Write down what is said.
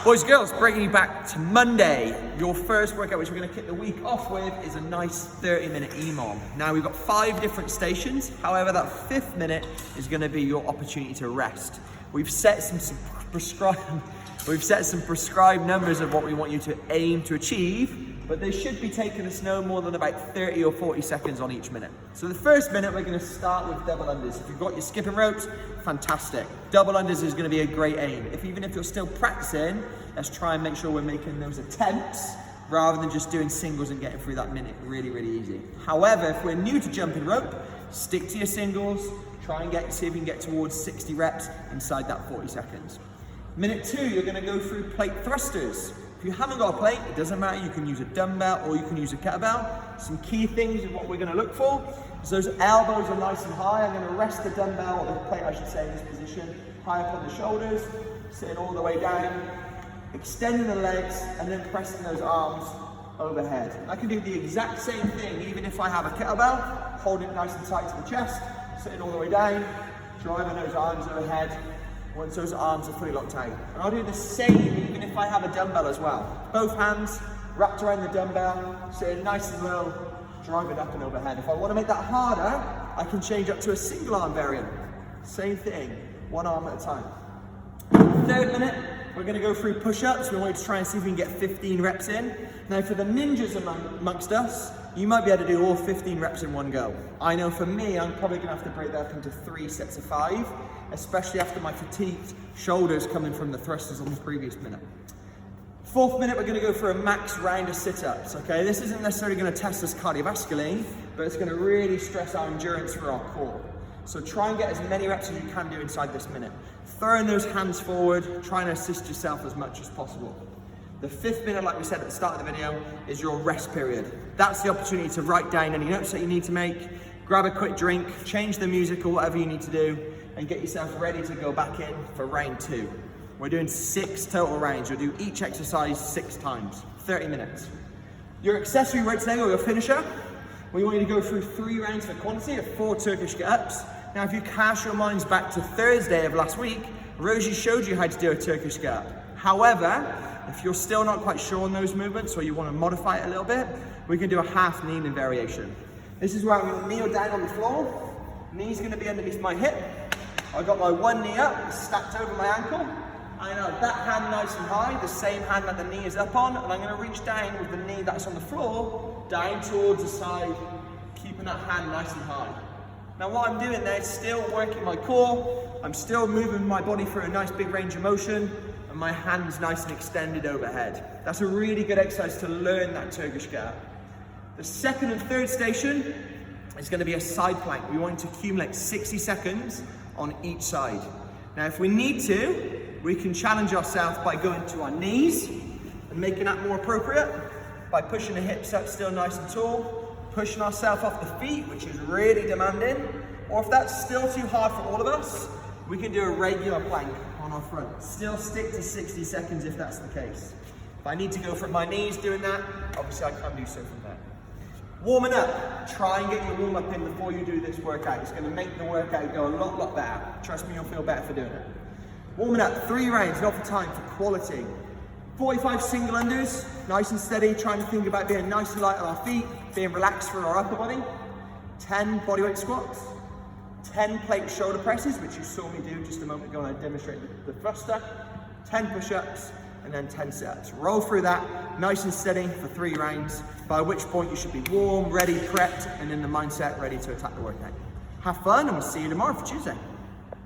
Boys and girls, bringing you back to Monday. Your first workout, which we're going to kick the week off with, is a nice 30-minute EMOM. Now, we've got 5 different stations. However, that 5th minute is going to be your opportunity to rest. We've set some prescribed numbers of what we want you to aim to achieve, but they should be taking us no more than about 30 or 40 seconds on each minute. So the first minute, we're going to start with double unders. If you've got your skipping ropes, fantastic. Double unders is going to be a great aim. Even if you're still practicing, let's try and make sure we're making those attempts rather than just doing singles and getting through that minute really, really easy. However, if we're new to jumping rope, stick to your singles, try and see if you can get towards 60 reps inside that 40 seconds. Minute 2, you're going to go through plate thrusters. If you haven't got a plate, it doesn't matter. You can use a dumbbell or you can use a kettlebell. Some key things of what we're going to look for is those elbows are nice and high. I'm going to rest the dumbbell, or the plate I should say, in this position, high up on the shoulders, sitting all the way down, extending the legs and then pressing those arms overhead. I can do the exact same thing even if I have a kettlebell, holding it nice and tight to the chest, sitting all the way down, driving those arms overhead once those arms are fully locked out. And I'll do the same even if I have a dumbbell as well. Both hands wrapped around the dumbbell, sitting nice and low, driving up and overhead. If I want to make that harder, I can change up to a single arm variant. Same thing, one arm at a time. 3rd minute, we're going to go through push-ups. We want to try and see if we can get 15 reps in. Now for the ninjas amongst us, you might be able to do all 15 reps in one go. I know for me, I'm probably going to have to break that up into 3 sets of 5, especially after my fatigued shoulders coming from the thrusters on the previous minute. 4th minute, we're going to go for a max round of sit-ups, okay? This isn't necessarily going to test us cardiovascularly, but it's going to really stress our endurance for our core. So try and get as many reps as you can do inside this minute. Throwing those hands forward, trying to assist yourself as much as possible. The 5th minute, like we said at the start of the video, is your rest period. That's the opportunity to write down any notes that you need to make, grab a quick drink, change the music or whatever you need to do, and get yourself ready to go back in for round 2. We're doing 6 total rounds. You'll do each exercise 6 times, 30 minutes. Your accessory weight today, or your finisher, we want you to go through 3 rounds for quantity of 4 Turkish Get-ups. Now, if you cast your minds back to Thursday of last week, Rosie showed you how to do a Turkish Get-up. However, if you're still not quite sure on those movements or you want to modify it a little bit, we can do a half kneeling variation. This is where I'm going to kneel down on the floor. Knee's going to be underneath my hip. I've got my one knee up, stacked over my ankle. I know that hand nice and high, the same hand that the knee is up on, and I'm going to reach down with the knee that's on the floor, down towards the side, keeping that hand nice and high. Now what I'm doing there is still working my core, I'm still moving my body through a nice big range of motion, and my hand's nice and extended overhead. That's a really good exercise to learn that Turkish Get-up. The 2nd and 3rd station is going to be a side plank. We want to accumulate 60 seconds on each side. Now if we need to, we can challenge ourselves by going to our knees and making that more appropriate, by pushing the hips up still nice and tall, pushing ourselves off the feet, which is really demanding, or if that's still too hard for all of us, we can do a regular plank on our front. Still stick to 60 seconds if that's the case. If I need to go from my knees doing that, obviously I can do so from there. Warming up, try and get your warm up in before you do this workout. It's going to make the workout go a lot better. Trust me, you'll feel better for doing it. Warming up, 3 rounds, not for time, for quality. 45 single unders, nice and steady, trying to think about being nice and light on our feet, being relaxed for our upper body. 10 bodyweight squats, 10 plate shoulder presses, which you saw me do just a moment ago when I demonstrated the thruster, 10 push-ups, and then 10 sit-ups. Roll through that, nice and steady for 3 rounds, by which point you should be warm, ready, prepped, and in the mindset ready to attack the workout. Have fun, and we'll see you tomorrow for Tuesday.